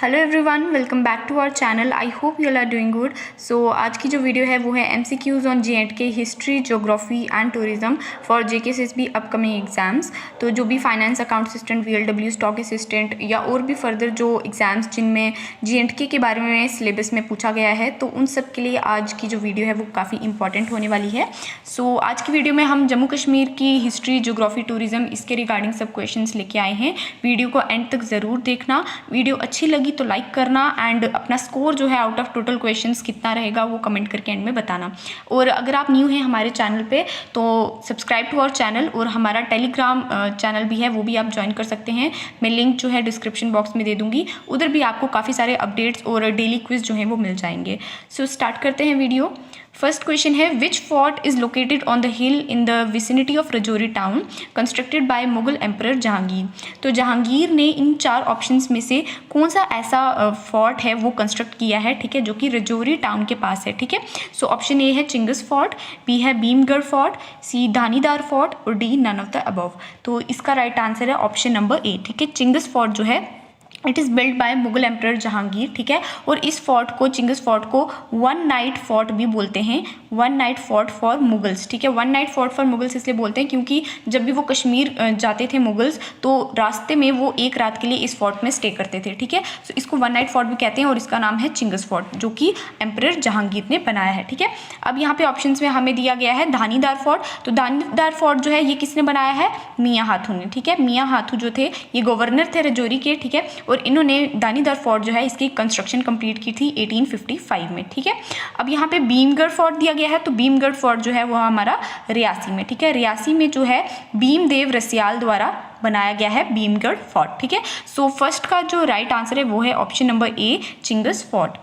Hello everyone, welcome back to our channel. I hope you are doing good. So आज की जो video है वो है MCQs on J&K history, geography and tourism for JKCSB upcoming exams. तो जो भी finance account assistant, VLW stock assistant या और भी फर्दर जो एग्ज़ाम्स जिनमें J&K के बारे में सिलेबस में पूछा गया है, तो उन सब के लिए आज की जो वीडियो है वो काफ़ी इंपॉर्टेंट होने वाली है। सो आज की वीडियो में हम जम्मू कश्मीर की हिस्ट्री, ज्योग्राफी, टूरिज्म इसके रिगार्डिंग सब क्वेश्चन लेके आए हैं। वीडियो को एंड तक ज़रूर देखना। वीडियो अच्छी लगी तो लाइक करना एंड अपना स्कोर जो है आउट ऑफ टोटल क्वेश्चंस कितना रहेगा वो कमेंट करके एंड में बताना। और अगर आप न्यू हैं हमारे चैनल पे तो सब्सक्राइब टू आवर चैनल, और हमारा टेलीग्राम चैनल भी है वो भी आप ज्वाइन कर सकते हैं। मैं लिंक जो है डिस्क्रिप्शन बॉक्स में दे दूंगी, उधर भी आपको काफ़ी सारे अपडेट्स और डेली क्विज जो है वो मिल जाएंगे। सो स्टार्ट करते हैं वीडियो। फर्स्ट क्वेश्चन है, which fort is located on the hill in the vicinity of Rajouri town constructed by Mughal emperor Jahangir. तो जहांगीर ने इन चार ऑप्शंस में से कौन सा ऐसा फोर्ट है वो कंस्ट्रक्ट किया है, ठीक है, जो कि रजौरी टाउन के पास है, ठीक है। सो ऑप्शन ए है चिंगस फोर्ट, बी है Bhimgarh fort, C Dhanidar fort और D none of the above. तो इसका राइट आंसर है ऑप्शन नंबर ए, ठीक है। चिंगस फोर्ट जो है it is build by Mughal emperor Jahangir, ठीक है। और इस फोर्ट को, चिंगस फोर्ट को वन नाइट फोर्ट भी बोलते हैं, one night fort for Mughals, ठीक है। One night fort for Mughals इसलिए बोलते हैं क्योंकि जब भी वो कश्मीर जाते थे मुगल्स तो रास्ते में वो एक रात के लिए इस फोर्ट में स्टे करते थे, ठीक है। तो इसको वन नाइट फोर्ट भी कहते हैं और इसका नाम है चिंगस फोर्ट, जो कि एम्परर जहांगीर ने बनाया है, ठीक है। अब यहाँ पे ऑप्शन में हमें दिया गया है धानीदार फोर्ट। तो धानीदार फोर्ट जो है ये किसने बनाया है? मियाँ हाथू ने, ठीक है। मियाँ हाथू जो थे ये गवर्नर थे रजौरी के, ठीक है। और इन्होंने धानीदार फोर्ट जो है इसकी कंस्ट्रक्शन कंप्लीट की थी 1855 में, ठीक है। अब यहाँ पे भीमगढ़ फोर्ट दिया गया है, तो भीमगढ़ फोर्ट जो है वो हमारा रियासी में, ठीक है। रियासी में जो है भीमदेव रसियाल द्वारा बनाया गया है भीमगढ़ फोर्ट, ठीक है। सो फर्स्ट का जो राइट आंसर है वो है option number A, Chingus fort.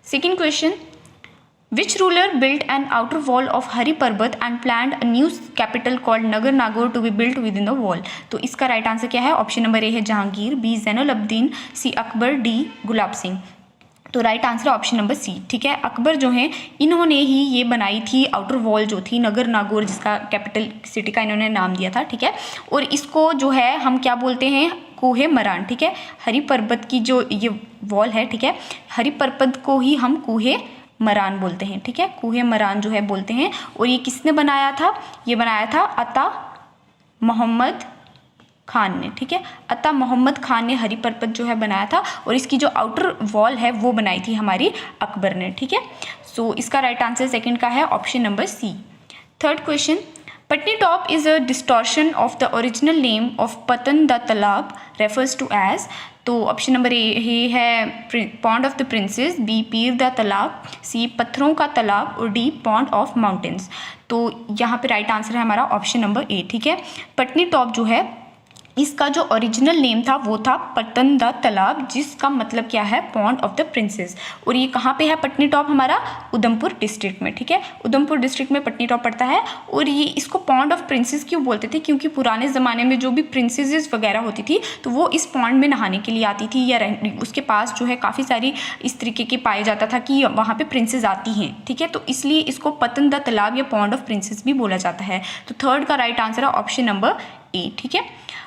Second question, Which ruler built an outer wall of Hari Parbat and planned a new capital called Nagar Nagaur to be built within the wall? तो इसका right answer क्या है? Option number A है Jahangir, B Zainul Abidin, C Akbar, D Gulab Singh. तो right answer option number C, ठीक है। अकबर जो है इन्होंने ही ये बनाई थी आउटर वॉल जो थी नगर नागौर, जिसका कैपिटल सिटी का इन्होंने नाम दिया था, ठीक है। और इसको जो है हम क्या बोलते हैं? कोहे मरान, ठीक है। हरि पर्वत की जो ये वॉल है, ठीक है, हरि पर्वत को ही हम कोहे मरान बोलते हैं, ठीक है। कुहे मरान जो है बोलते हैं। और ये किसने बनाया था? ये बनाया था अता मोहम्मद खान ने, ठीक है। अता मोहम्मद खान ने हरि पर्वत जो है बनाया था और इसकी जो आउटर वॉल है वो बनाई थी हमारी अकबर ने, ठीक है। सो इसका राइट आंसर सेकंड का है option number C. Third question, Patnitop is a distortion of the original name of Patan da Talab refers to as। तो ऑप्शन नंबर ए है pond of the princess, B Pir द तालाब, C पत्थरों का तालाब और डी पॉन्ड ऑफ माउंटेन्स। तो यहाँ पे राइट आंसर है हमारा ऑप्शन नंबर ए, ठीक है। पटनीटॉप जो है इसका जो ओरिजिनल नेम था वो था पतन द तालाब, जिसका मतलब क्या है? Pond of the princess. और ये कहाँ पे है पटनीटॉप? हमारा उधमपुर डिस्ट्रिक्ट में, ठीक है। उधमपुर डिस्ट्रिक्ट में पटनीटॉप पड़ता है। और ये इसको पॉन्ड ऑफ प्रिंसेस क्यों बोलते थे? क्योंकि पुराने ज़माने में जो भी प्रिंसेसेस वगैरह होती थी तो वो इस पॉन्ड में नहाने के लिए आती थी, या उसके पास जो है काफ़ी सारी इस तरीके के पाया जाता था कि वहाँ पर प्रिंसेस आती हैं, ठीक है। तो इसलिए इसको पतन द तालाब या पॉन्ड ऑफ प्रिंसेस भी बोला जाता है। तो थर्ड का राइट आंसर है ऑप्शन नंबर ए, ठीक है।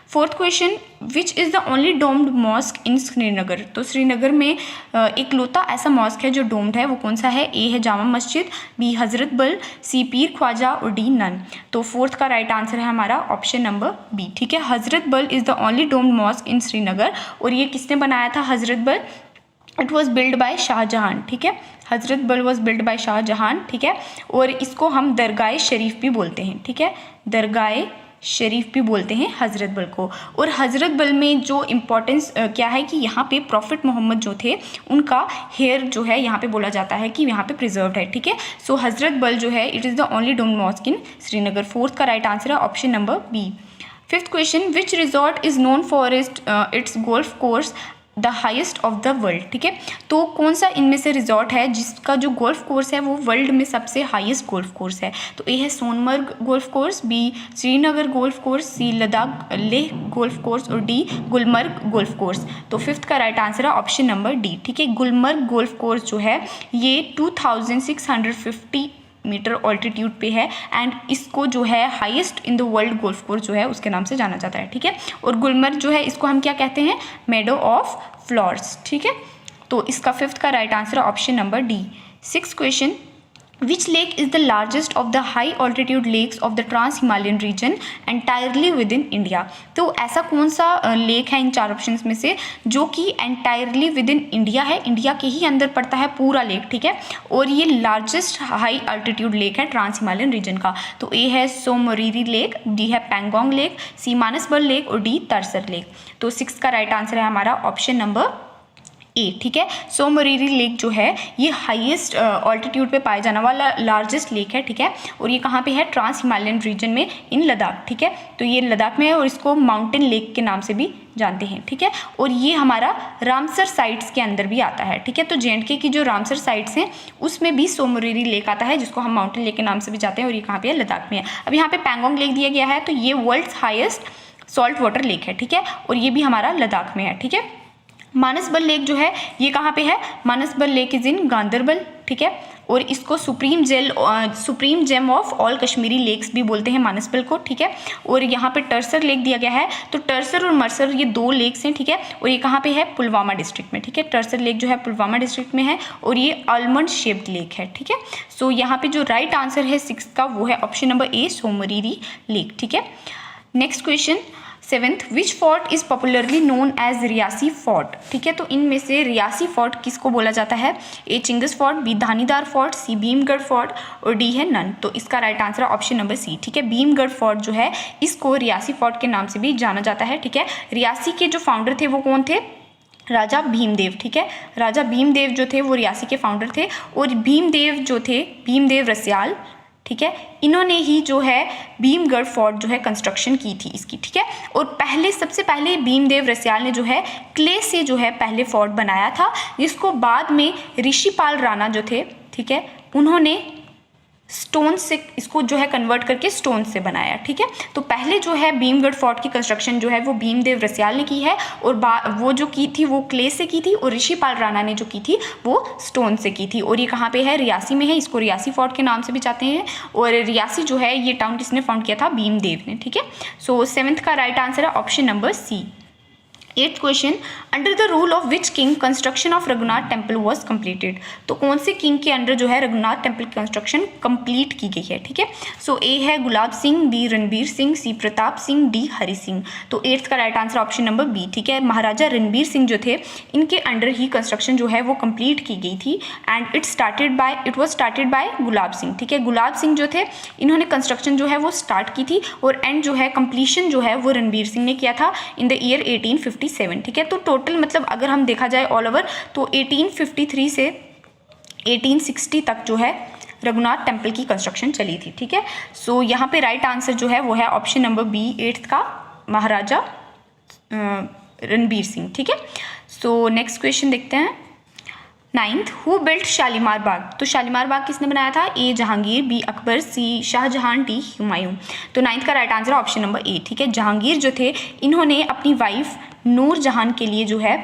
Fourth question, which is the only domed mosque in Srinagar. तो श्रीनगर में एक लौता ऐसा मॉस्क है जो डोम्ड है, वो कौन सा है? ए है जामा मस्जिद, बी हजरत बल, सी पीर ख्वाजा और डी नन। तो फोर्थ का राइट आंसर है हमारा ऑप्शन नंबर बी, ठीक है। Hazrat Bal is the only domed mosque in Srinagar. और ये किसने बनाया था Hazrat Bal? It was build by Shahjahan, ठीक है। हजरत बल वॉज बिल्ड बाय शाहजहां, ठीक है। और इसको हम दरगाह शरीफ भी बोलते हैं, ठीक है। दरगाह शरीफ भी बोलते हैं हज़रत बल को। और हज़रत बल में जो इम्पोर्टेंस क्या है कि यहाँ पे प्रॉफिट मोहम्मद जो थे उनका हेयर जो है यहाँ पे बोला जाता है कि यहाँ पे प्रिजर्व्ड है, ठीक है। सो हज़रत बल जो है it is the only domed mosque in Srinagar. Fourth का राइट आंसर है option number B. Fifth question, which resort is known for its golf course the highest of the world, ठीक है। तो कौन सा इनमें से रिजॉर्ट है जिसका जो गोल्फ कोर्स है वो वर्ल्ड में सबसे हाईएस्ट गोल्फ कोर्स है? तो ए है Sonamarg golf course, B Srinagar golf course, C Ladakh Leh golf course और डी गुलमर्ग गोल्फ कोर्स। तो फिफ्थ का राइट आंसर है ऑप्शन नंबर डी, ठीक है। गुलमर्ग गोल्फ कोर्स जो है ये 2650 मीटर ऑल्टीट्यूड पे है एंड इसको जो है highest in the world golf course जो है उसके नाम से जाना जाता है, ठीक है। और गुलमर्ग जो है इसको हम क्या कहते हैं? मेडो ऑफ फ्लावर्स, ठीक है। तो इसका 5th का राइट आंसर है option number D. 6th question, Which lake is the largest of the high altitude lakes of the Trans-Himalayan region entirely within India? तो ऐसा कौन सा लेक है इन 4 ऑप्शंस में से जो कि एंटायरली विद इन इंडिया है, इंडिया के ही अंदर पड़ता है पूरा लेक, ठीक है, और ये लार्जेस्ट हाई अल्टीट्यूड लेक है ट्रांस हिमालयन रीजन का। तो ए है सोमरीरी लेक, डी है पैंगोंग लेक, सी मानसबल लेक और डी तरसर लेक। तो 6 का राइट आंसर है हमारा ऑप्शन नंबर ए, ठीक है। सोमरीरी लेक जो है ये हाईएस्ट ऑल्टीट्यूड पे पाया जाने वाला लार्जेस्ट लेक है, ठीक है, और ये कहाँ पे है, ट्रांस हिमालयन रीजन में इन लद्दाख, ठीक है। तो ये लद्दाख में है और इसको माउंटेन लेक के नाम से भी जानते हैं, ठीक है, और ये हमारा रामसर साइट्स के अंदर भी आता है, ठीक है। तो जे.एंड.के की जो रामसर साइट्स हैं उसमें भी सोमरीरी लेक आता है जिसको हम माउंटेन लेक के नाम से भी जानते हैं, और ये कहाँ पे है, लद्दाख में है। अब यहाँ पे पैंगोंग लेक दिया गया है, तो ये world's highest salt water lake है, ठीक है, और ये भी हमारा लद्दाख में है, ठीक है। मानसबल लेक जो है ये कहाँ पे है, Manasbal lake is in Ganderbal, ठीक है, और इसको supreme gem of all Kashmiri lakes भी बोलते हैं मानसबल को, ठीक है। और यहाँ पे टर्सर लेक दिया गया है, तो टर्सर और मर्सर ये 2 लेक्स हैं, ठीक है, और ये कहाँ पे है, पुलवामा डिस्ट्रिक्ट में, ठीक है। टर्सर लेक जो है पुलवामा डिस्ट्रिक्ट में है और ये आलमंड शेप्ड लेक है, ठीक है। सो यहाँ पे जो राइट आंसर है 6 का वो है option number A, Tsomoriri lake, ठीक है। Next question 7th, which fort is popularly known as Reasi fort, ठीक है। तो इनमें से रियासी फोर्ट किसको बोला जाता है, ए चिंगस फोर्ट, बी धानीदार फोर्ट, सी भीमगढ़ फोर्ट और डी है नन। तो इसका राइट आंसर है ऑप्शन नंबर सी, ठीक है। भीमगढ़ फोर्ट जो है इसको रियासी फोर्ट के नाम से भी जाना जाता है, ठीक है। रियासी के जो फाउंडर थे वो कौन थे, राजा भीमदेव, ठीक है। राजा भीमदेव जो थे वो रियासी के फाउंडर थे, और भीमदेव जो थे, भीमदेव रसियाल, ठीक है, इन्होंने ही जो है भीमगढ़ फोर्ट जो है कंस्ट्रक्शन की थी इसकी, ठीक है। और सबसे पहले भीमदेव रसियाल ने जो है क्ले से जो है पहले फोर्ट बनाया था, जिसको बाद में ऋषिपाल राणा जो थे, ठीक है, उन्होंने स्टोन से इसको जो है कन्वर्ट करके स्टोन से बनाया, ठीक है। तो पहले जो है भीमगढ़ फोर्ट की कंस्ट्रक्शन जो है वो भीमदेव रसियाल ने की है, और वो जो की थी वो क्ले से की थी, और ऋषिपाल राणा ने जो की थी वो स्टोन से की थी। और ये कहाँ पे है, रियासी में है, इसको रियासी फोर्ट के नाम से भी जाते हैं। और रियासी जो है ये टाउन किसने फाउंड किया था, भीमदेव ने, ठीक है। सो 7th का राइट आंसर है option number C. 8th question, under the rule of which king construction of Raghunath temple was completed. तो कौन से किंग के अंडर जो है रघुनाथ टेम्पल की कंस्ट्रक्शन कंप्लीट की गई है, ठीक है। सो ए है Gulab Singh, B Ranbir Singh, C Pratap Singh, D Hari Singh. तो 8th का right answer option number B, ठीक है। महाराजा रणबीर सिंह जो थे इनके अंडर ही कंस्ट्रक्शन जो है वो कंप्लीट की गई थी, and it was started by Gulab Singh, ठीक है। गुलाब सिंह जो थे इन्होंने कंस्ट्रक्शन जो है वो स्टार्ट की थी, और एंड जो है कंप्लीशन जो है वो रणबीर सिंह ने किया था इन द ईयर 1857, ठीक है। तो टोटल मतलब अगर हम देखा जाए ऑल ओवर तो 1853 से 1860 तक जो है रघुनाथ टेम्पल की कंस्ट्रक्शन चली थी, ठीक है। सो यहाँ पे राइट आंसर जो है वो है ऑप्शन नंबर बी, 8th का महाराजा रणबीर सिंह, ठीक है। सो नेक्स्ट क्वेश्चन देखते हैं। 9th, हु बिल्ट शालीमार बाग। तो शालीमार बाग किसने बनाया था, ए जहांगीर, बी अकबर, सी शाहजहां, डी हुमायूं। तो 9th का right answer option number A, ठीक है। जहांगीर जो थे इन्होंने अपनी वाइफ नूरजहां के लिए जो है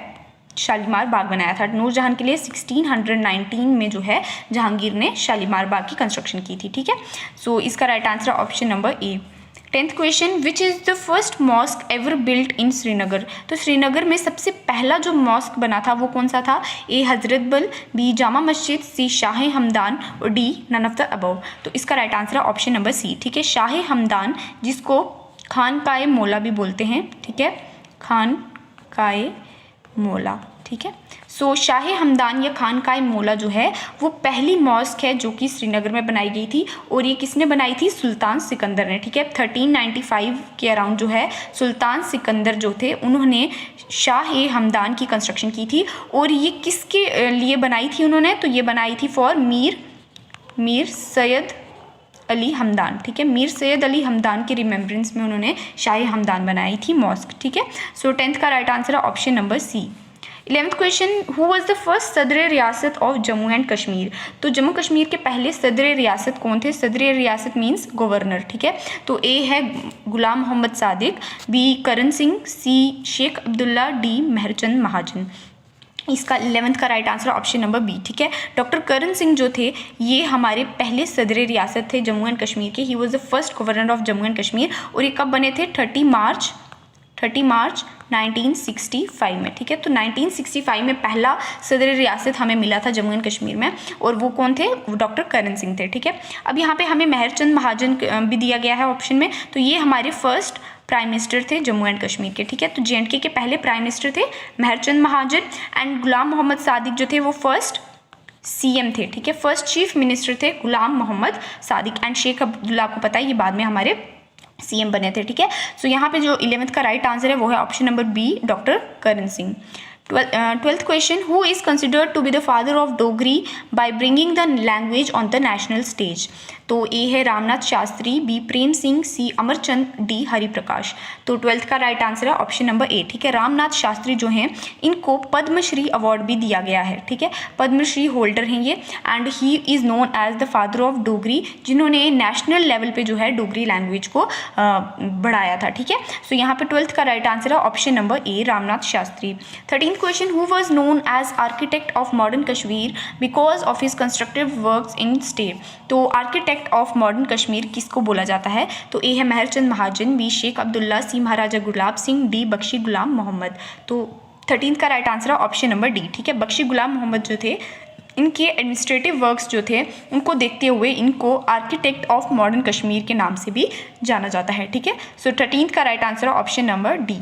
शालीमार बाग बनाया था। नूरजहां के लिए 1619 में जो है जहांगीर ने शालीमार बाग की कंस्ट्रक्शन की थी, ठीक है। सो इसका right answer option number A. 10th question, which is the first mosque ever built in Srinagar. तो श्रीनगर में सबसे पहला जो मॉस्क बना था वो कौन सा था, ए हजरत बल, बी जामा मस्जिद, सी शाह हमदान और D none of the above. तो इसका राइट आंसर है ऑप्शन नंबर सी, ठीक है। शाह हमदान जिसको खानकाए मौला भी बोलते हैं, ठीक है, खानकाए मौला, ठीक है। सो शाह हमदान या खानकाए मौला जो है वो पहली मॉस्क है जो कि श्रीनगर में बनाई गई थी, और ये किसने बनाई थी, सुल्तान सिकंदर ने, ठीक है। 1395 के अराउंड जो है सुल्तान सिकंदर जो थे उन्होंने शाह हमदान की कंस्ट्रक्शन की थी, और ये किसके लिए बनाई थी उन्होंने, तो ये बनाई थी फॉर मीर सैयद अली हमदान, ठीक है। मीर सैयद अली हमदान के रिमेम्बरेंस में उन्होंने शाह हमदान बनाई थी मॉस्क, ठीक है। सो 10th का राइट आंसर है option number C. 11th question, who was the first Sadar Riyasat of Jammu and Kashmir. तो जम्मू कश्मीर के पहले सदर रियासत कौन थे, सदर रियासत मीन्स गवर्नर, ठीक है। तो ए है Ghulam Mohammad Sadiq, B Karan Singh, C Sheikh Abdullah, D Meherchand Mahajan. इसका 11th का right answer option number B, ठीक है। डॉक्टर करण सिंह जो थे ये हमारे पहले सदर रियासत थे जम्मू एंड कश्मीर के। He was the first governor of Jammu and Kashmir, और ये कब बने थे, 30 मार्च 30 मार्च 1965 में, ठीक है। तो 1965 में पहला सदर रियासत हमें मिला था जम्मू एंड कश्मीर में, और वो कौन थे? वो डॉक्टर करण सिंह थे, ठीक है। अब यहाँ पे हमें मेहरचंद महाजन भी दिया गया है ऑप्शन में, तो ये हमारे फर्स्ट प्राइम मिनिस्टर थे जम्मू एंड कश्मीर के, ठीक है। तो JNK के पहले प्राइम मिनिस्टर थे मेहरचंद महाजन, एंड गुलाम मोहम्मद सादिक जो थे वो फर्स्ट CM थे, ठीक है। फर्स्ट चीफ मिनिस्टर थे गुलाम मोहम्मद सादिक, एंड शेख अब्दुल्ला, आपको पता है ये बाद में हमारे CM बने थे, ठीक है। सो यहाँ पे जो 11th का राइट आंसर है वो है option number B, doctor Karan Singh. 12th question, who is considered to be the father of Dogri by bringing the language on the national stage? तो A है Ramnath Shastri, B Prem Singh, C Amarchand, D Hariprakash. तो 12th का राइट आंसर है option number A, ठीक है। रामनाथ शास्त्री जो हैं इनको पद्मश्री अवार्ड भी दिया गया है, ठीक है। पद्मश्री होल्डर हैं ये, and he is known as the father of Dogri, जिन्होंने नेशनल लेवल पे जो है डोगरी लैंग्वेज को बढ़ाया था, ठीक है। सो यहाँ पे 12th का राइट आंसर है option number A, Ramnath Shastri. 13th question, who was known as architect of modern Kashmir because of his constructive works in state? तो आर्किटेक्ट ऑफ मॉडर्न कश्मीर किसको बोला जाता है? तो A है मेहरचंद महाजन, B शेख अब्दुल्ला, C महाराजा गुलाब सिंह, D बख्शी गुलाम मोहम्मद। तो 13th का राइट आंसर है ऑप्शन नंबर D, ठीक है। बख्शी गुलाम मोहम्मद जो थे, इनके एडमिनिस्ट्रेटिव वर्क्स जो थे उनको देखते हुए इनको आर्किटेक्ट ऑफ मॉडर्न कश्मीर के नाम से भी जाना जाता है, ठीक है। सो 13th का राइट आंसर है option number D।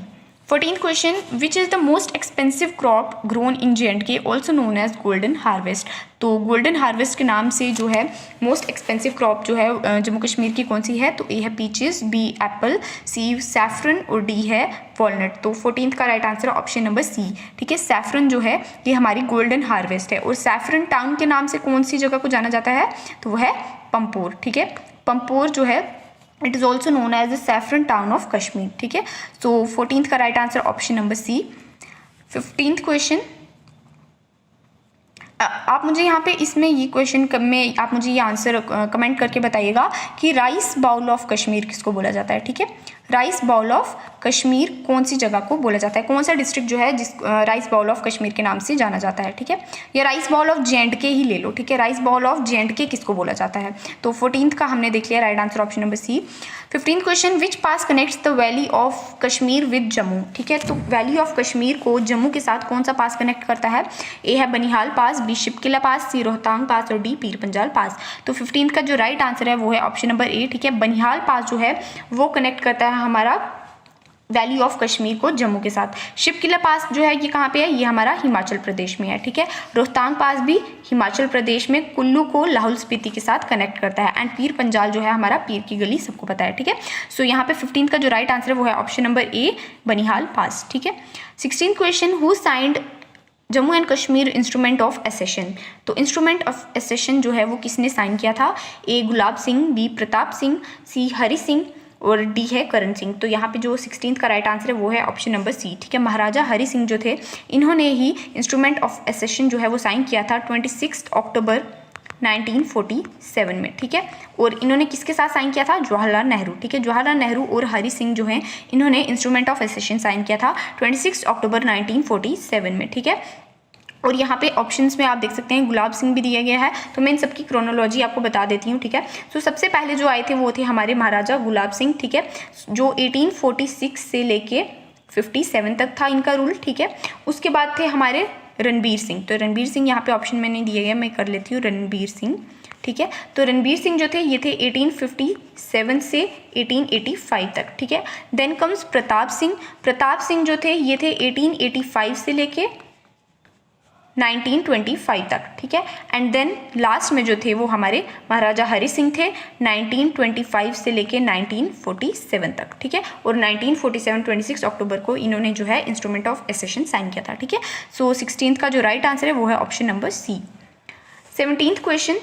14th question, which is the most expensive crop grown in JNK also known as golden harvest? तो गोल्डन हार्वेस्ट के नाम से जो है मोस्ट एक्सपेंसिव क्रॉप जो है जम्मू कश्मीर की कौन सी है? तो A है peaches, B Apple, C saffron, और D है वॉलनट। तो 14th का राइट आंसर है ऑप्शन नंबर C, ठीक है। सैफरन जो है ये हमारी गोल्डन हार्वेस्ट है, और सैफरन टाउन के नाम से कौन सी जगह को जाना जाता है? तो वो है पंपोर, ठीक है। पंपोर जो है it is also known as the saffron town of Kashmir, ठीक है। सो 14th का right answer option number C। 15th question, आप मुझे यहाँ पे इसमें ये क्वेश्चन में आप मुझे ये आंसर कमेंट करके बताइएगा कि राइस बाउल ऑफ कश्मीर किसको बोला जाता है, ठीक है। राइस बाउल ऑफ कश्मीर कौन सी जगह को बोला जाता है? कौन सा डिस्ट्रिक्ट जो है जिस राइस बाउल ऑफ कश्मीर के नाम से जाना जाता है, ठीक है। या राइस बाउल ऑफ JNK ही ले लो, ठीक है। राइस बाउल ऑफ JNK किसको बोला जाता है? तो 14th का हमने देख लिया, right answer option number C। 15th question, which pass connects the valley of Kashmir with Jammu? ठीक है, तो वैली ऑफ कश्मीर को जम्मू के साथ कौन सा पास कनेक्ट करता है? A है बनिहाल पास, B शिपकिला पास, C रोहतांग पास, और D पीर पंजाल पास। तो 15th का जो राइट आंसर है वो है ऑप्शन नंबर A, ठीक है। बनिहाल पास जो है वो कनेक्ट करता है हमारा वैली ऑफ कश्मीर को जम्मू के साथ। शिपकिला पास जो है ये कहाँ पे है? ये हमारा हिमाचल प्रदेश में है, ठीक है। रोहतांग पास भी हिमाचल प्रदेश में कुल्लू को लाहौल स्पीति के साथ कनेक्ट करता है। एंड पीर पंजाल जो है हमारा पीर की गली सबको पता है, ठीक है। सो यहाँ पे 15th का जो राइट आंसर है वो है option number A, Banihal pass, ठीक है। 16th question, who signed Jammu and Kashmir instrument of accession? तो इंस्ट्रूमेंट ऑफ एसेशन जो है वो किसने साइन किया था? A Gulab Singh, B Pratap Singh, C Hari Singh, और D है करण सिंह। तो यहाँ पे जो 16th का राइट आंसर है वो है ऑप्शन नंबर C, ठीक है। महाराजा हरि सिंह जो थे इन्होंने ही इंस्ट्रूमेंट ऑफ एसेशन जो है वो साइन किया था 26 अक्टूबर 1947 में, ठीक है। और इन्होंने किसके साथ साइन किया था? जवाहरलाल नेहरू, ठीक है। जवाहरलाल नेहरू और हरि सिंह जो हैं इन्होंने इंस्ट्रूमेंट ऑफ एसेशन साइन किया था 26 अक्टूबर 1947 में, ठीक है। और यहाँ पे ऑप्शंस में आप देख सकते हैं गुलाब सिंह भी दिया गया है, तो मैं इन सबकी क्रोनोलॉजी आपको बता देती हूँ, ठीक है। तो सबसे पहले जो आए थे वो थे हमारे महाराजा गुलाब सिंह, ठीक है, जो 1846 से लेके 57 तक था इनका रूल, ठीक है। उसके बाद थे हमारे रणबीर सिंह। तो रणबीर सिंह यहाँ पे ऑप्शन में नहीं दिया गया, मैं कर लेती हूँ रणबीर सिंह, ठीक है। तो रणबीर सिंह जो थे ये थे 1857 से 1885 तक, ठीक है। Then comes Pratap Singh. प्रताप सिंह जो थे ये थे 1885 से लेके 1925 तक, ठीक है। एंड देन लास्ट में जो थे वो हमारे महाराजा हरि सिंह थे 1925 से लेके 1947 तक, ठीक है। और 1947 26 अक्टूबर को इन्होंने जो है इंस्ट्रूमेंट ऑफ एसेशन साइन किया था, ठीक है। सो 16th का जो राइट आंसर है वो है option number C। 17th question,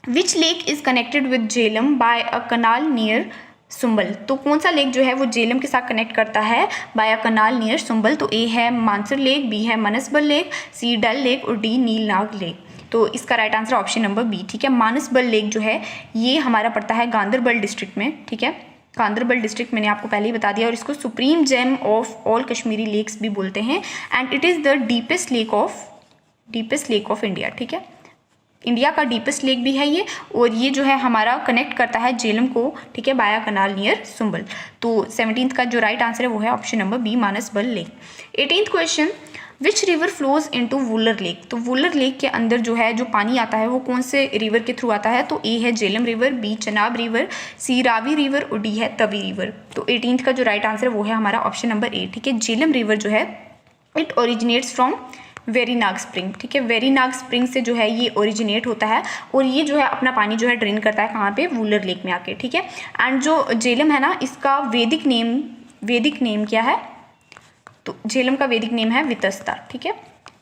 which lake is connected with Jhelum by a canal near Sumbal? तो कौन सा लेक जो है वो झेलम के साथ कनेक्ट करता है bye a canal near Sumbal? तो A है मानसर लेक, B है मनसबल लेक, C डल लेक, और D नीलनाग लेक। तो इसका right answer option number B, ठीक है। मानसबल लेक जो है ये हमारा पड़ता है गांधरबल डिस्ट्रिक्ट में, ठीक है। गांधरबल डिस्ट्रिक्ट मैंने आपको पहले ही बता दिया, और इसको supreme gem of all Kashmiri lakes भी बोलते हैं, and it is the deepest lake of India, ठीक है। इंडिया का डीपेस्ट लेक भी है ये, और ये जो है हमारा कनेक्ट करता है झेलम को, ठीक है, बाया कनाल नियर सुंबल। तो 17th का जो राइट आंसर है वो है option number B, Manasbal lake. 18th question, which river flows into Wular lake. तो वुलर लेक के अंदर जो है जो पानी आता है वो कौन से रिवर के थ्रू आता है, तो ए है Jhelum river, B Chenab river, C Ravi river और डी है तवी रिवर। तो 18th का जो राइट आंसर है वो है हमारा ऑप्शन नंबर ए, ठीक है। झेलम रिवर जो है it originates from Verinag spring, ठीक है, वेरीनाग स्प्रिंग से जो है ये ओरिजिनेट होता है, और ये जो है अपना पानी जो है ड्रेन करता है कहाँ पे, वुलर लेक में आके, ठीक है। एंड जो झेलम है ना, इसका वैदिक नेम क्या है, तो झेलम का वैदिक नेम है वितस्ता, ठीक है,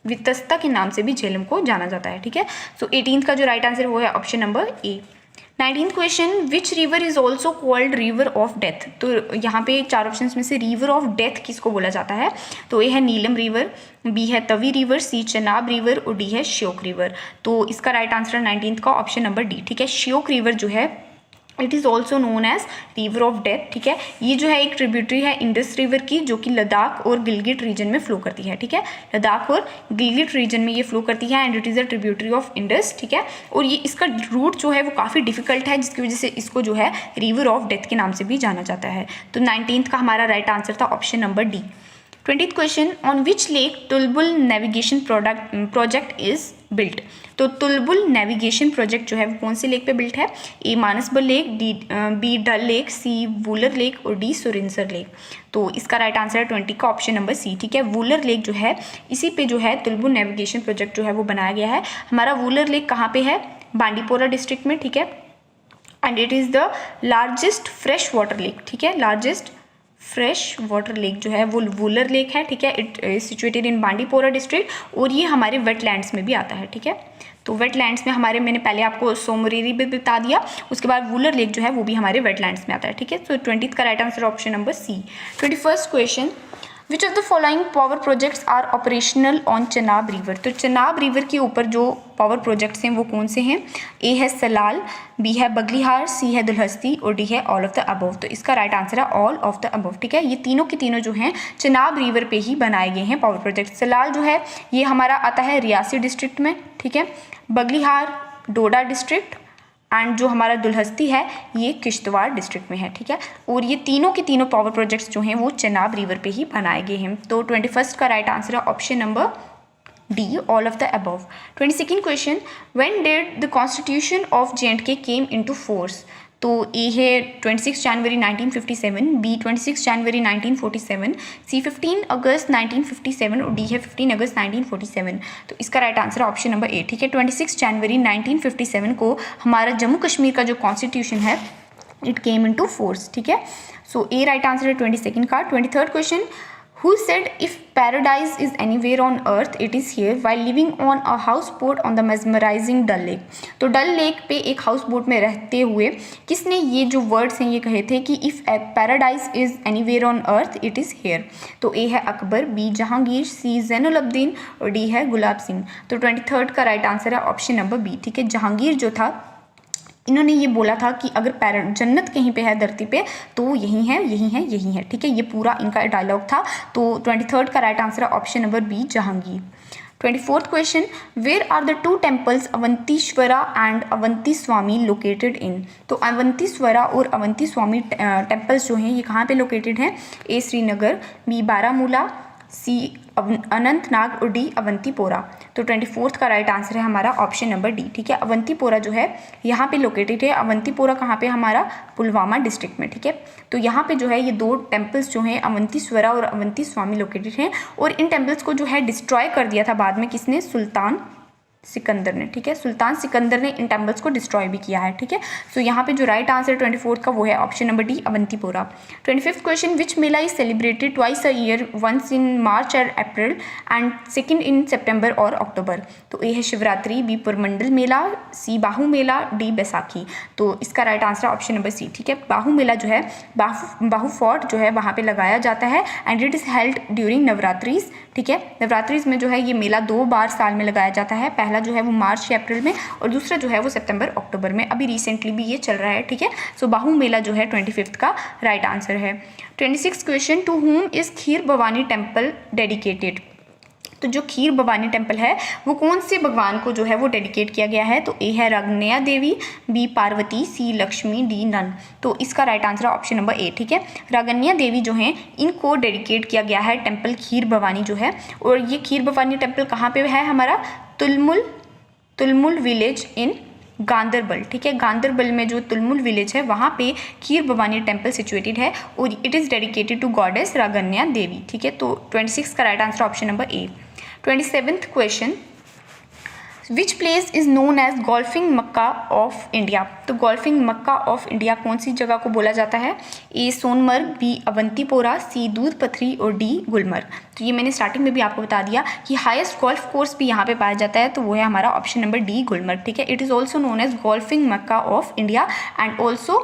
वितस्ता के नाम से भी झेलम को जाना जाता है, ठीक है। सो 18th का जो राइट आंसर वो है option number A. 19th question, which river is also called river of death. तो यहाँ पे 4 ऑप्शंस में से रिवर ऑफ डेथ किसको बोला जाता है, तो ए है नीलम रिवर, बी है तवी रिवर, सी चनाब रिवर और डी है श्योक रिवर। तो इसका राइट आंसर है 19th का ऑप्शन नंबर डी, ठीक है। श्योक रिवर जो है it is also known as river of death, ठीक है। ये जो है एक ट्रिब्यूटरी है इंडस रिवर की, जो कि लद्दाख और गिलगिट रीजन में फ्लो करती है, ठीक है, लद्दाख और गिलगिट रीजन में ये फ्लो करती है, and it is a tributary of Indus, ठीक है। और ये इसका रूट जो है वो काफ़ी डिफिकल्ट है, जिसकी वजह से इसको जो है रिवर ऑफ डेथ के नाम से भी जाना जाता है। तो 19th का हमारा राइट आंसर था option number D. 20th question, on which lake Tulbul navigation project is built. तो तुलबुल नेविगेशन प्रोजेक्ट जो है वो कौन से लेक पे बिल्ट है, ए मानसबल लेक, बी डल लेक, सी वुलर लेक और डी सुरिंसर लेक। तो इसका राइट आंसर है 20 का ऑप्शन नंबर सी, ठीक है। वुलर लेक जो है इसी पे जो है तुलबुल नेविगेशन प्रोजेक्ट जो है वो बनाया गया है। हमारा वुलर लेक कहाँ पे है, बांडीपोरा डिस्ट्रिक्ट में, ठीक है, and it is the largest fresh water lake, ठीक है, लार्जेस्ट फ्रेश वाटर लेक जो है वो वुलर लेक है, ठीक है। It is situated in Bandipora district, और ये हमारे वेटलैंड्स में भी आता है, ठीक है। तो वेटलैंड्स में हमारे, मैंने पहले आपको सोमरेरी भी बता दिया, उसके बाद वुलर लेक जो है वो भी हमारे वेटलैंड्स में आता है, ठीक है। तो 20th का right answer option number C. 21st question, which of the following power projects are operational on Chenab river. तो चनाब रिवर के ऊपर जो पावर प्रोजेक्ट्स हैं वो कौन से हैं, ए है सलाल, बी है बगलीहार, सी है दुलहस्ती और डी है ऑल ऑफ द अबव। तो इसका राइट आंसर है ऑल ऑफ द अबव, ठीक है। ये तीनों के तीनों जो हैं चनाब रिवर पे ही बनाए गए हैं पावर प्रोजेक्ट। सलाल जो है ये हमारा आता है रियासी डिस्ट्रिक्ट में, ठीक है, बगलीहार डोडा डिस्ट्रिक्ट, एंड जो हमारा दुलहस्ती है ये किश्तवाड़ डिस्ट्रिक्ट में है, ठीक है। और ये तीनों के तीनों पावर प्रोजेक्ट्स जो हैं वो चनाब रिवर पे ही बनाए गए हैं। तो 21st का राइट आंसर है option number D, all of the above. 22nd question, when did the constitution of J&K came into force. तो ए है 26 जनवरी 1957, बी 26 जनवरी 1947, सी 15 अगस्त 1957 और डी है 15 अगस्त 1947। तो इसका राइट आंसर है ऑप्शन नंबर ए, ठीक है। 26 जनवरी 1957 को हमारा जम्मू कश्मीर का जो कॉन्स्टिट्यूशन है इट केम इनटू फोर्स, ठीक है। सो ए राइट आंसर है 22nd का। 23rd question, Who said if paradise is anywhere on earth, it is here while living on a houseboat on the mesmerizing Dal lake. तो Dal lake पे एक house boat में रहते हुए किसने ये जो वर्ड्स हैं ये कहे थे कि if paradise is anywhere on earth it is here. तो ए है अकबर, बी जहांगीर, सी जैनुल अब्दीन और डी है गुलाब सिंह। तो 23rd का राइट आंसर है ऑप्शन नंबर बी, ठीक है। जहांगीर जो था इन्होंने ये बोला था कि अगर जन्नत कहीं पे है धरती पे तो यही है, यही है, यही है, ठीक है। ये पूरा इनका डायलॉग था। तो 23rd का राइट आंसर है option number B, Jahangir. 24th question, where are the 2 temples Avantishwara and Avanti Swami located in. तो अवंतीश्वरा और अवंती स्वामी टेम्पल्स जो हैं ये कहाँ पे लोकेटेड हैं, ए श्रीनगर, बी बारामूला, सी अनंतनाग और डी अवंतीपोरा। तो 24th का राइट आंसर है हमारा ऑप्शन नंबर डी, ठीक है। अवंतीपोरा जो है यहाँ पे लोकेटेड है। अवंतीपोरा कहाँ पे, हमारा पुलवामा डिस्ट्रिक्ट में, ठीक है। तो यहाँ पे जो है ये 2 टेम्पल्स जो हैं अवंतीश्वरा और अवंती स्वामी लोकेटेड हैं, और इन टेम्पल्स को जो है डिस्ट्रॉय कर दिया था बाद में किसने, सुल्तान सिकंदर ने, ठीक है। सुल्तान सिकंदर ने इन टेम्पल्स को डिस्ट्रॉय भी किया है, ठीक है। सो यहाँ पे जो राइट आंसर 24th का वो है option number D, Awantipora. 25th question, which mela is celebrated twice a year, once in March और अप्रैल एंड सेकंड इन सितंबर और अक्टूबर। तो ए है शिवरात्रि, बी पुरमंडल मेला, सी बाहू मेला, डी बैसाखी। तो इसका right answer option number C, ठीक है। बाहू मेला जो है बाहू फोर्ट जो है वहाँ पे लगाया जाता है, and it is held during Navratris, ठीक है। नवरात्रिज में जो है ये मेला 2 बार साल में लगाया जाता है। पहला जो है वो मार्च या अप्रैल में, और दूसरा जो है वो सितंबर अक्टूबर में। अभी रिसेंटली भी ये चल रहा है, ठीक है। सो बाहू मेला जो है 25th का राइट आंसर है। 26th question, to whom is Kheer Bhawani temple dedicated. तो जो खीर भवानी टेम्पल है वो कौन से भगवान को जो है वो डेडिकेट किया गया है? तो ए है रागन्या देवी, बी पार्वती, सी लक्ष्मी, डी नन। तो इसका राइट आंसर है ऑप्शन नंबर ए। ठीक है, रागन्या देवी जो हैं इनको डेडिकेट किया गया है टेम्पल खीर भवानी जो है। और ये खीर भवानी टेम्पल कहाँ पे है? हमारा तुलमुल विलेज इन गांदरबल। ठीक है, गांदरबल में जो तुलमुल विलेज है वहाँ पे खीर भवानी टेम्पल सिचुएटेड है और it is dedicated to goddess Ragnya Devi. ठीक है, तो 26 का right answer option number A. 27th question, which place is known as golfing Mecca of India? तो गोल्फिंग मक्का ऑफ इंडिया कौन सी जगह को बोला जाता है? A Sonamarg, B Awantipora, C Doodh Pathri और डी गुलमर्ग। तो ये मैंने स्टार्टिंग में भी आपको बता दिया कि हाईएस्ट गोल्फ कोर्स भी यहाँ पे पाया जाता है, तो वो है हमारा ऑप्शन नंबर डी गुलमर्ग। ठीक है, it is also known as golfing Mecca of India and also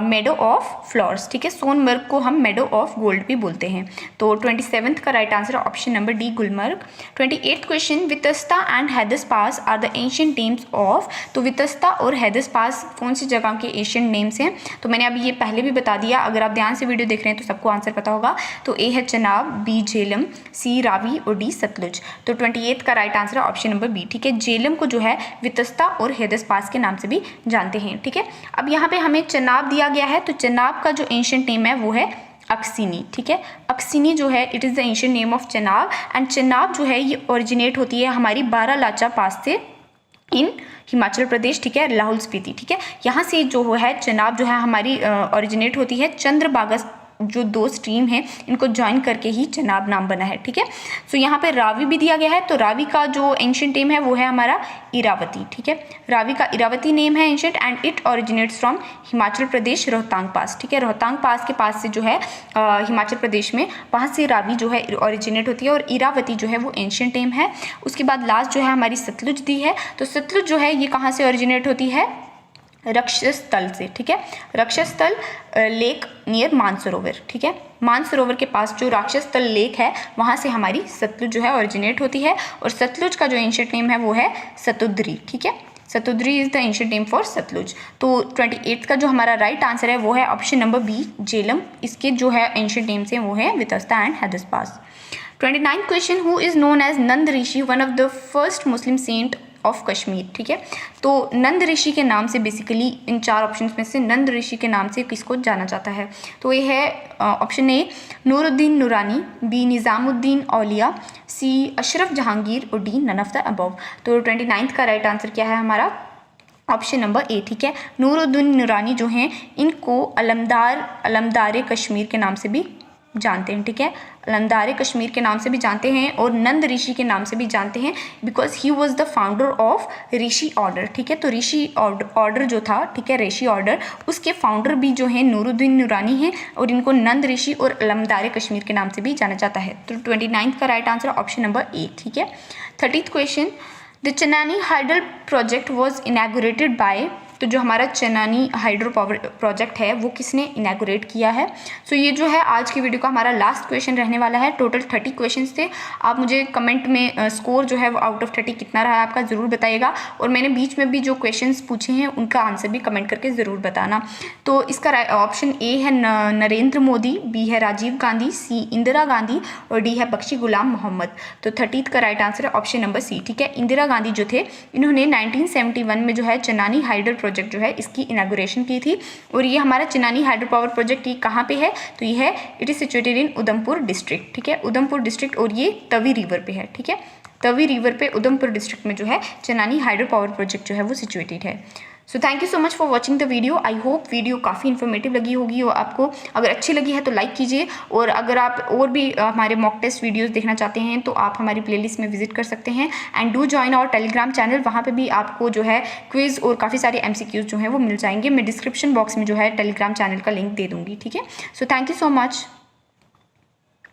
meadow of flowers. ठीक है, सोनमर्ग को हम मेडो ऑफ गोल्ड भी बोलते हैं। तो 27th का right answer option number D Gulmarg. 28th question, Vitasta and Hydaspes are the ancient names of? तो वितस्ता और हैदस पास कौन सी जगह के एशियन नेम्स हैं? तो मैंने अभी ये पहले भी बता दिया, अगर आप ध्यान से वीडियो देख रहे हैं तो सबको आंसर पता होगा। तो ए है चनाब, बी झेलम, सी रावी और डी सतलुज। तो 28th का राइट आंसर है ऑप्शन नंबर बी। ठीक है, झेलम को जो है वितस्ता और हैदस पास के नाम से भी जानते हैं। ठीक है, अब यहाँ पे हमें चनाब दिया गया है, तो चनाब का जो एंशिएंट नेम है वो है अक्सिनी। ठीक है, अक्सिनी जो है it is the ancient name of Chenab and Chenab जो है ये ओरिजिनेट होती है हमारी बारालाचा पास से इन हिमाचल प्रदेश। ठीक है, लाहौल स्पीति। ठीक है, यहाँ से जो है चनाब जो है हमारी ओरिजिनेट होती है चंद्रभागा, जो दो स्ट्रीम है इनको ज्वाइन करके ही चनाब नाम बना है। ठीक है, सो यहाँ पे रावी भी दिया गया है, तो रावी का जो एंशिएंट नेम है वो है हमारा इरावती। ठीक है, रावी का इरावती नेम है ancient and it originates from Himachal Pradesh Rohtang pass. ठीक है, रोहतांग पास के पास से जो है हिमाचल प्रदेश में वहाँ से रावी जो है ओरिजिनेट होती है और इरावती जो है वो एंशिएंट नेम है। उसके बाद लास्ट जो है हमारी सतलुज दी है, तो सतलुज जो है ये कहाँ से ओरिजिनेट होती है? रक्षस्थल से। ठीक है, रक्षस्थल लेक नियर मानसरोवर। ठीक है, मानसरोवर के पास जो राक्षसस्थल लेक है वहाँ से हमारी सतलुज जो है ओरिजिनेट होती है और सतलुज का जो एंशिएंट नेम है वो है सतुद्री। ठीक है, Satudri is the ancient name for Sutlej. तो 28th का जो हमारा राइट आंसर है वो है ऑप्शन नंबर बी झेलम। इसके जो है एंशिएंट नेम्स हैं वो है Vitasta and Hydaspes. 29th question, who is known as Nand Rishi, one of the first Muslim saint of Kashmir? ठीक है, तो नंद ऋषि के नाम से बेसिकली इन चार ऑप्शंस में से नंद ऋषि के नाम से किसको जाना जाता है? तो ये है option A Nooruddin Noorani, B Nizamuddin Auliya, C Ashraf Jahangir और D none of the above. तो 29th का राइट आंसर क्या है हमारा? Option number A. ठीक है, नूरुद्दीन नूरानी जो हैं इनको अलमदार कश्मीर के नाम से भी जानते हैं। ठीक है, अलमदार कश्मीर के नाम से भी जानते हैं और नंद ऋषि के नाम से भी जानते हैं because he was the founder of Rishi order. ठीक है, तो ऋषि ऑर्डर जो था, ठीक है, ऋषि ऑर्डर, उसके फाउंडर भी जो है नूरुद्दीन नूरानी हैं और इनको नंद ऋषि और अलमदार कश्मीर के नाम से भी जाना जाता है। तो 29th का right answer option number A. ठीक है, 30th question, the Chenani hydel project was inaugurated by? तो जो हमारा चनानी हाइड्रो पावर प्रोजेक्ट है वो किसने इनैगोरेट किया है? सो ये जो है आज की वीडियो का हमारा लास्ट क्वेश्चन रहने वाला है। टोटल 30 क्वेश्चंस थे। आप मुझे कमेंट में स्कोर जो है वो आउट ऑफ 30 कितना रहा है आपका ज़रूर बताइएगा और मैंने बीच में भी जो क्वेश्चंस पूछे हैं उनका आंसर भी कमेंट करके ज़रूर बताना। तो इसका ऑप्शन ए है नरेंद्र मोदी, बी है राजीव गांधी, सी इंदिरा गांधी और डी है बख्शी गुलाम मोहम्मद। तो 30th का राइट आंसर है ऑप्शन नंबर सी। ठीक है, इंदिरा गांधी जो थे इन्होंने 1971 में जो है चनानी हाइडल प्रोजेक्ट जो है इसकी इनॉग्रेशन की थी और ये हमारा चनानी हाइड्रो पावर प्रोजेक्ट ये कहाँ पे है? तो ये है it is situated in Udhampur district. ठीक है, उधमपुर डिस्ट्रिक्ट और ये तवी रिवर पे है। ठीक है, तवी रिवर पे उधमपुर डिस्ट्रिक्ट में जो है चनानी हाइड्रो पावर प्रोजेक्ट जो है वो सिचुएटेड है। So thank you so much for watching the video. I hope video काफ़ी इन्फॉर्मेटिव लगी होगी और आपको अगर अच्छी लगी है तो लाइक कीजिए और अगर आप और भी हमारे मॉक टेस्ट वीडियोस देखना चाहते हैं तो आप हमारी प्लेलिस्ट में विजिट कर सकते हैं and do join our Telegram channel. वहाँ पे भी आपको जो है क्विज़ और काफ़ी सारे MCQs जो हैं वो मिल जाएंगे। मैं डिस्क्रिप्शन बॉक्स में जो है टेलीग्राम चैनल का लिंक दे दूँगी। ठीक है, so thank you so much.